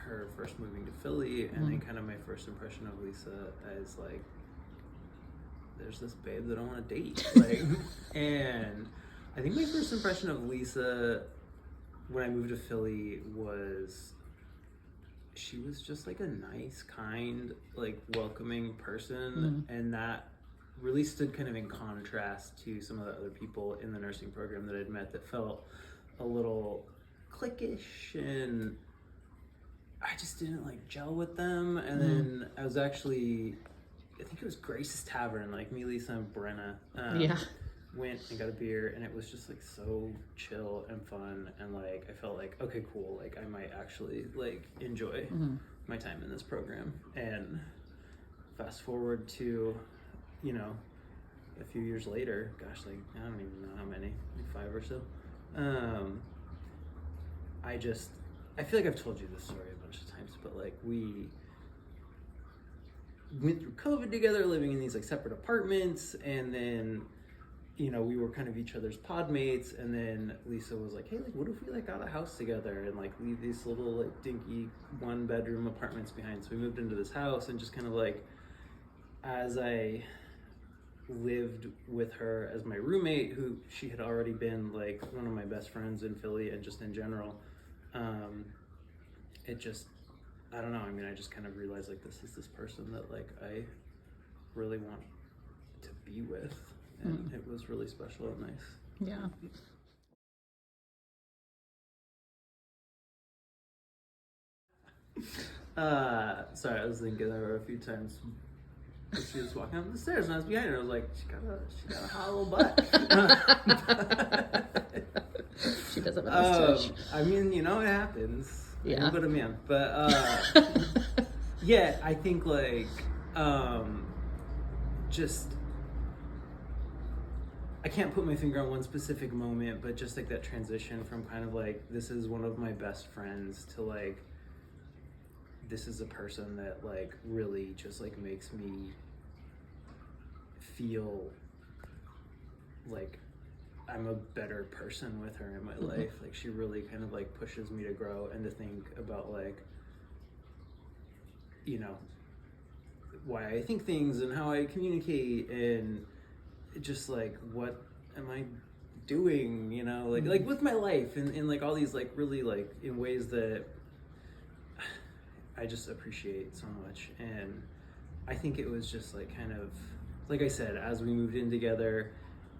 her first moving to Philly, and then kind of my first impression of Lisa as like, there's this babe that I want to date. Like, and I think my first impression of Lisa when I moved to Philly was she was just like a nice, kind, like welcoming person, and that really stood kind of in contrast to some of the other people in the nursing program that I'd met that felt a little cliquish, and I just didn't like gel with them. And then I was actually, I think it was Grace's Tavern, like me, Lisa, and Brenna went and got a beer, and it was just like so chill and fun, and like I felt like, okay, cool, like I might actually like enjoy my time in this program. And fast forward to, you know, a few years later, gosh, like I don't even know how many, like 5 or so. I feel like I've told you this story a bunch of times, but like we went through COVID together, living in these like separate apartments, and then, you know, we were kind of each other's pod mates, and then Lisa was like, hey, like what if we like got a house together and like leave these little like dinky 1-bedroom apartments behind? So we moved into this house, and just kind of like, as I lived with her as my roommate, who she had already been like one of my best friends in Philly and just in general, it just, I don't know, I mean, I just kind of realized like this is this person that like I really want to be with, and it was really special and nice. Yeah. Sorry, I was thinking of her a few times. She was walking up the stairs, and I was behind her. I was like, she got a hot little butt. She doesn't have a stretch. I mean, you know, it happens. Yeah. But a man. But yeah, I think like just, I can't put my finger on one specific moment, but just like that transition from kind of like, this is one of my best friends, to like, this is a person that like really just like makes me feel like I'm a better person with her in my life. Like she really kind of like pushes me to grow and to think about like, you know, why I think things and how I communicate, and just like, what am I doing, you know, like with my life, and like all these like really like in ways that I just appreciate so much. And I think it was just like kind of, like I said, as we moved in together,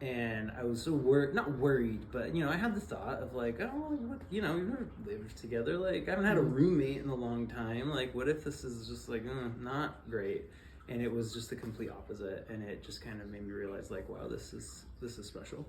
and I was so not worried, but you know, I had the thought of like, oh, what, you know, we've never lived together, like I haven't had a roommate in a long time, like what if this is just like not great? And it was just the complete opposite, and it just kind of made me realize like, wow, this is special.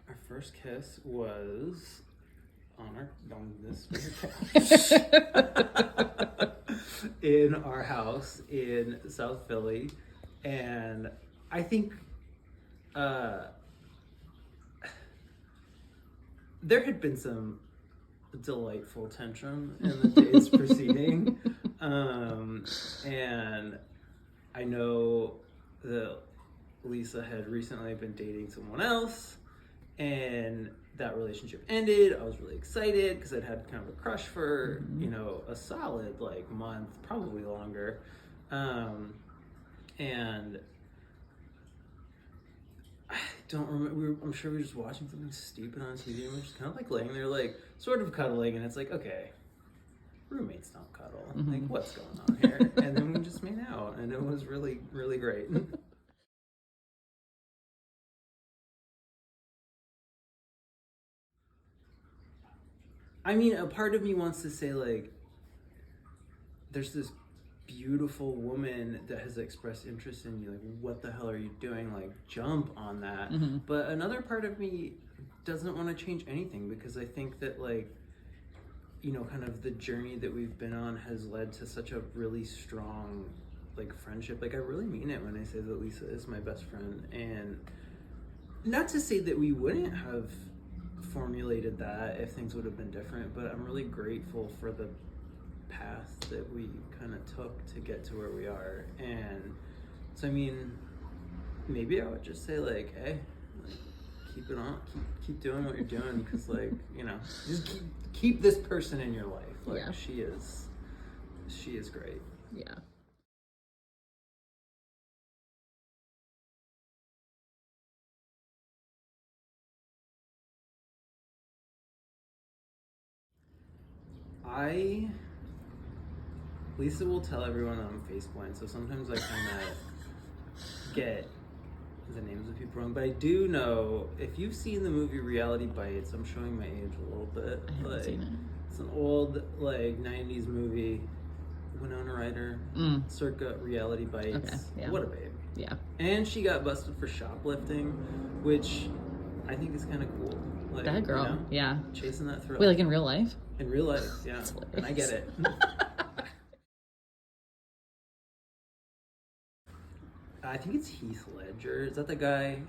Our first kiss was on this couch in our house in South Philly, and I think there had been some delightful tension in the days preceding, and I know that Lisa had recently been dating someone else, and that relationship ended. I was really excited because I'd had kind of a crush for, you know, a solid like month, probably longer. And I don't remember, I'm sure we were just watching something stupid on TV, and we were just kind of like laying there, like sort of cuddling, and it's like, okay, roommates don't cuddle. Like, what's going on here? And then we just made out, and it was really, really great. I mean, a part of me wants to say, like, there's this beautiful woman that has expressed interest in you. Like, what the hell are you doing? Like, jump on that. But another part of me doesn't want to change anything, because I think that, like, you know, kind of the journey that we've been on has led to such a really strong, like, friendship. Like, I really mean it when I say that Lisa is my best friend. And not to say that we wouldn't have formulated that if things would have been different, but I'm really grateful for the path that we kind of took to get to where we are. And so, I mean, maybe I would just say like, hey, like, keep it on, keep doing what you're doing, because like, you know, just keep this person in your life. Like Yeah. she is great. Yeah. Lisa will tell everyone that I'm face blind, so sometimes I kind of get the names of people wrong. But I do know, if you've seen the movie Reality Bites, I'm showing my age a little bit. I haven't seen it. It's an old, like, 90s movie. Winona Ryder, circa Reality Bites. Okay, yeah. What a babe. Yeah. And she got busted for shoplifting, which I think is kind of cool. Like, That girl, you know, yeah. chasing that thrill. Wait, like in real life? In real life, yeah. And I get it. I think it's Heath Ledger. Is that the guy?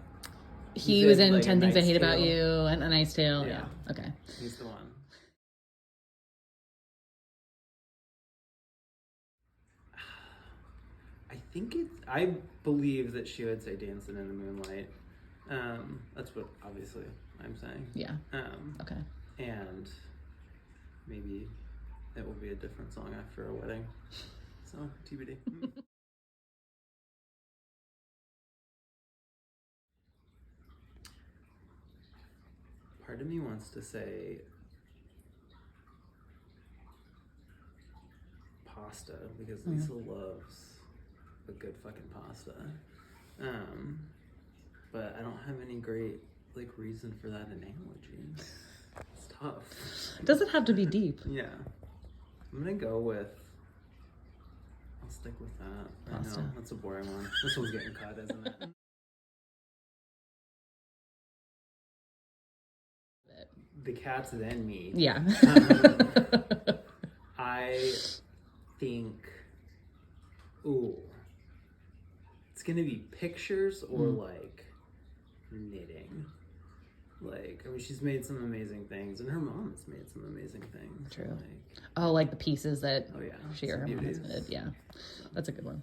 He was in like, 10 Things I Hate Tale? About You and A Knight's Tale. Yeah. Yeah. Okay. He's the one. I believe that she would say Dancing in the Moonlight. That's what obviously I'm saying. Yeah. Okay. And maybe it will be a different song after a wedding. So TBD. Part of me wants to say pasta, because Lisa loves a good fucking pasta. But I don't have any great like reason for that analogy. It's tough. Does it have to be deep? Yeah. I'm gonna go with, I'll stick with that. Pasta. I know, that's a boring one. This one's getting cut, isn't it? The cats then me. Yeah. I think, it's gonna be pictures or like knitting. Like, I mean, she's made some amazing things, and her mom has made some amazing things. True. Like, like the pieces that oh yeah, she or her mom has beauties. knitted. Yeah, that's a good one.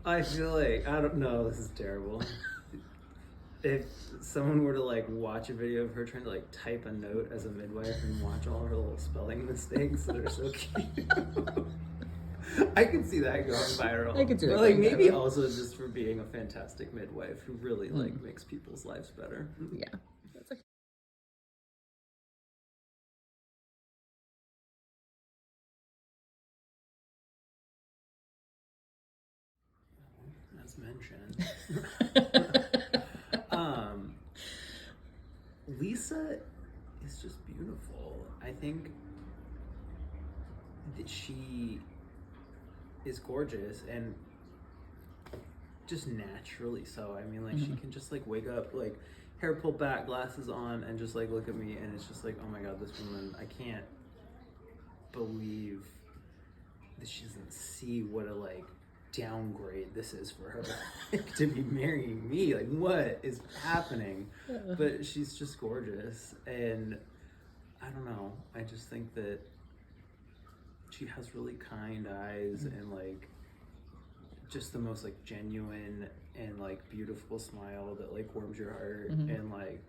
I feel like, I don't know, this is terrible. If someone were to like watch a video of her trying to like type a note as a midwife and watch all her little spelling mistakes that are so cute. I could see that going viral. I could see that But like going maybe viral. also just for being a fantastic midwife who really like makes people's lives better. Yeah, that's okay. As mentioned. Lisa is just beautiful. I think that she is gorgeous and just naturally so. I mean, like she can just like wake up, like hair pulled back, glasses on, and just like look at me, and it's just like, oh my god, this woman, I can't believe that she doesn't see what a like downgrade this is for her. Like, to be marrying me, like what is happening? But she's just gorgeous, and I don't know, I just think that she has really kind eyes and like just the most like genuine and like beautiful smile that like warms your heart. And like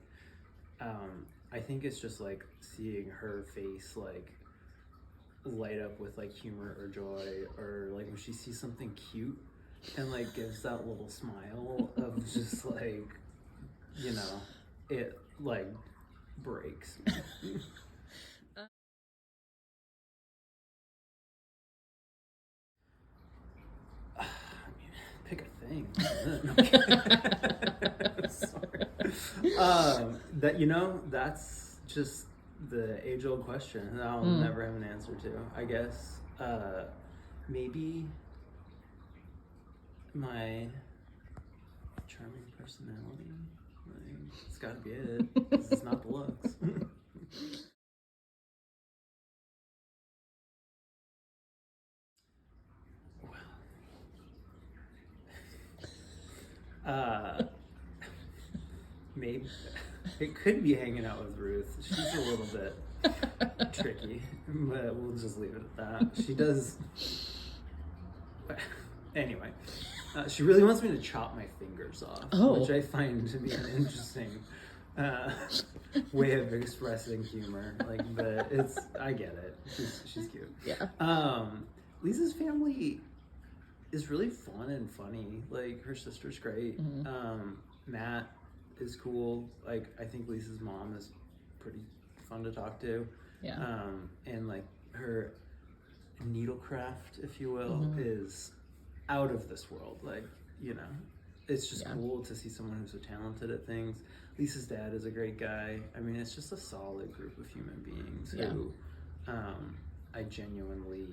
I think it's just like seeing her face like light up with like humor or joy, or like when she sees something cute and like gives that little smile of just like, you know, it like breaks me. I mean, pick a thing. Sorry. That, you know, that's just the age-old question that I'll never have an answer to. I guess maybe my charming personality. Like, it's got to be it. 'Cause it's not the looks. Maybe it could be hanging out with Ruth. She's a little bit tricky, but we'll just leave it at that. She does. Anyway, she really wants me to chop my fingers off, which I find to be an interesting way of expressing humor. Like, but I get it. She's cute. Yeah. Lisa's family is really fun and funny. Like, her sister's great. Matt is cool. Like, I think Lisa's mom is pretty fun to talk to. Yeah. And like her needlecraft, if you will, is out of this world. Like, you know, it's just cool to see someone who's so talented at things. Lisa's dad is a great guy. I mean, it's just a solid group of human beings who I genuinely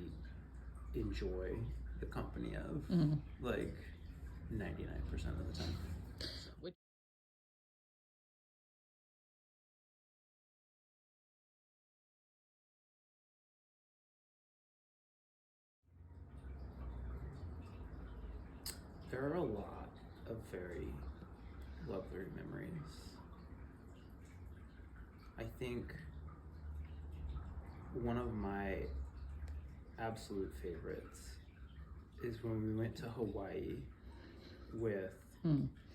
enjoy the company of, like 99% of the time. There are a lot of very lovely memories. I think one of my absolute favorites is when we went to Hawaii with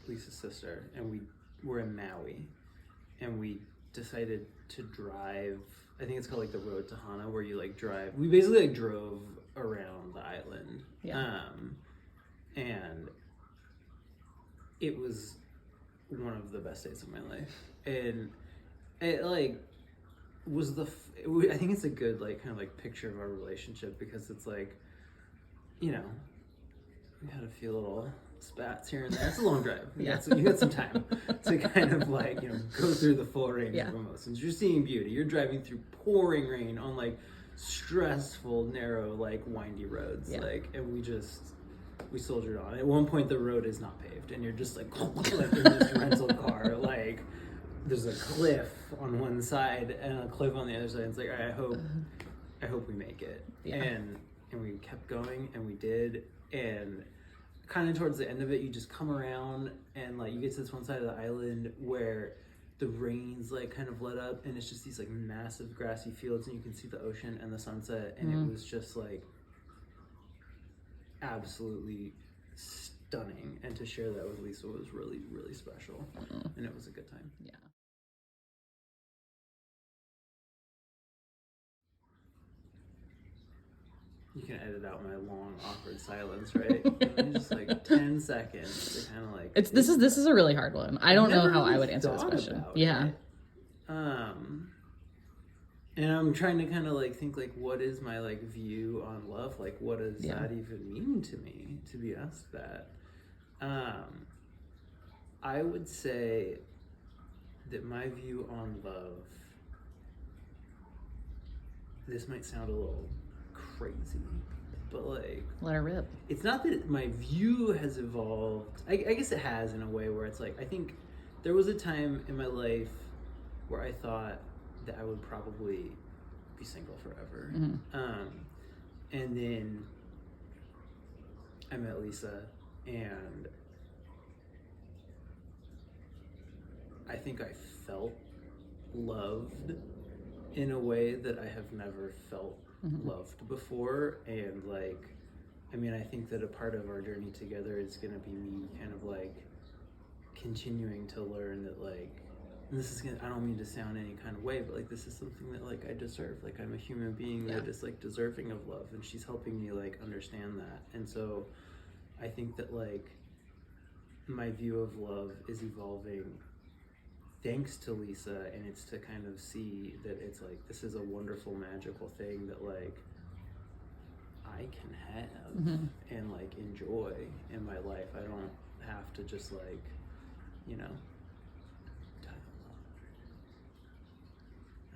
Lisa's sister, and we were in Maui, and we decided to drive. I think it's called like the road to Hana, where you like drive. We basically like drove around the island. And it was one of the best days of my life. And it like was I think it's a good like kind of like picture of our relationship, because it's like, you know, we had a few little spats here and there. It's a long drive. You got some time to kind of like, you know, go through the full range of emotions. You're seeing beauty. You're driving through pouring rain on like stressful, narrow, like windy roads. Like, and we soldiered on. At one point, the road is not paved, and you're just like in this rental car. Like, there's a cliff on one side and a cliff on the other side. It's like, I hope we make it. And we kept going, and we did. And kind of towards the end of it, you just come around, and like you get to this one side of the island where the rain's like kind of let up, and it's just these like massive grassy fields, and you can see the ocean and the sunset, and it was just like absolutely stunning. And to share that with Lisa was really, really special, and it was a good time. You can edit out my long, awkward silence, right? Just like 10 seconds to kind of like. This is a really hard one. I don't know how I would answer this question. And I'm trying to kind of like think like, what is my like view on love? Like, what does that even mean to me to be asked that? I would say that my view on love, this might sound a little crazy, but like, let her rip. It's not that my view has evolved. I guess it has, in a way where it's like, I think there was a time in my life where I thought that I would probably be single forever. And then I met Lisa, and I think I felt loved in a way that I have never felt loved before. And like, I mean, I think that a part of our journey together is going to be me kind of like continuing to learn that like, and this is gonna, I don't mean to sound any kind of way, but like, this is something that like I deserve. Like, I'm a human being that is like deserving of love, and she's helping me like understand that. And so I think that like my view of love is evolving thanks to Lisa, and it's to kind of see that it's like, this is a wonderful, magical thing that like I can have and like enjoy in my life. I don't have to just like, you know, die alone.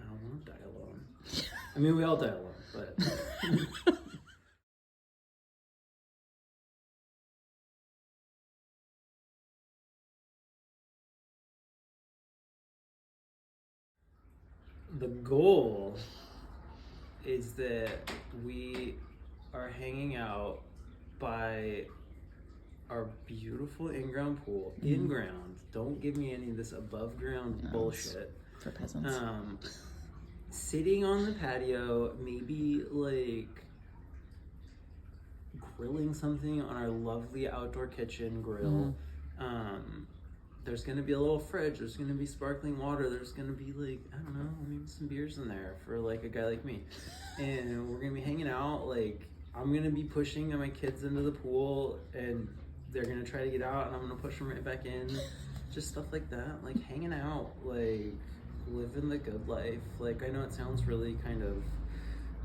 I don't want to die alone. I mean, we all die alone, but the goal is that we are hanging out by our beautiful in-ground pool. In-ground. Don't give me any of this above-ground bullshit. For peasants. Sitting on the patio, maybe like grilling something on our lovely outdoor kitchen grill. There's gonna be a little fridge. There's gonna be sparkling water. There's gonna be like, I don't know, maybe some beers in there for like a guy like me. And we're gonna be hanging out. Like, I'm gonna be pushing my kids into the pool, and they're gonna try to get out, and I'm gonna push them right back in. Just stuff like that. Like hanging out, like living the good life. Like, I know it sounds really kind of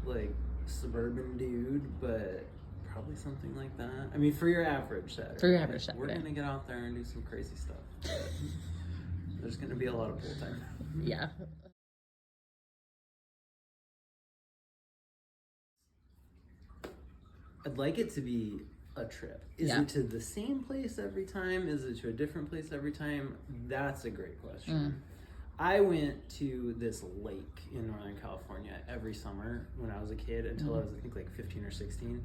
like suburban dude, but probably something like that. I mean, for your average Saturday. For your average Saturday. We're gonna get out there and do some crazy stuff. But there's gonna be a lot of pool time. Yeah. I'd like it to be a trip. Is it to the same place every time? Is it to a different place every time? That's a great question. I went to this lake in Northern California every summer when I was a kid until I was, I think, like 15 or 16.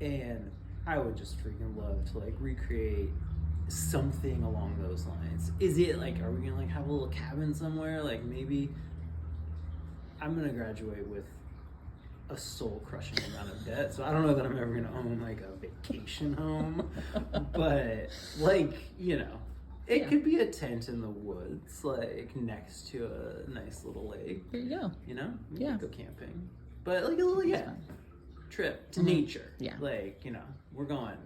And I would just freaking love to like recreate something along those lines. Is it like, are we gonna like have a little cabin somewhere? Like maybe I'm gonna graduate with a soul-crushing amount of debt, so I don't know that I'm ever gonna own like a vacation home, but like, you know, it could be a tent in the woods, like next to a nice little lake. There you go. You know, we could go camping, but like a little trip to nature. Yeah, like, you know, we're going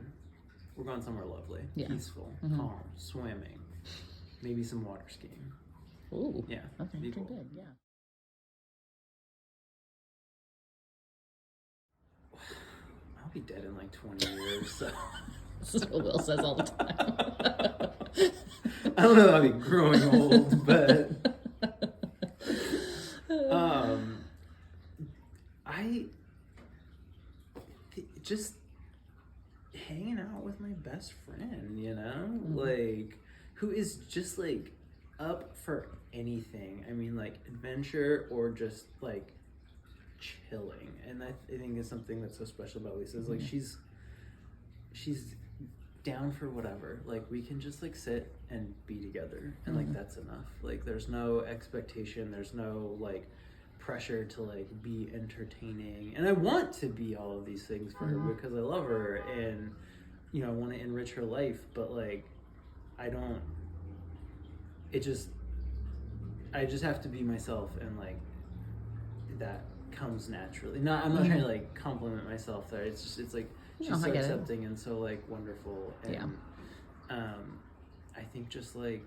somewhere lovely, peaceful, calm, swimming, maybe some water skiing. Ooh, yeah, okay, pretty cool. good. Yeah. I'll be dead in like 20 years, so. This is what Will says all the time. I don't know if I'll be growing old, but just hanging out with my best friend, you know, like who is just like up for anything. I mean, like adventure or just like chilling. And I think is something that's so special about Lisa is like she's down for whatever. Like we can just like sit and be together and like that's enough. Like there's no expectation, there's no like pressure to like be entertaining. And I want to be all of these things for her because I love her and you know, I want to enrich her life, but like I just have to be myself, and like that comes naturally. I'm not trying to like compliment myself there. It's just, it's like she's so accepting and so like wonderful. And I think just like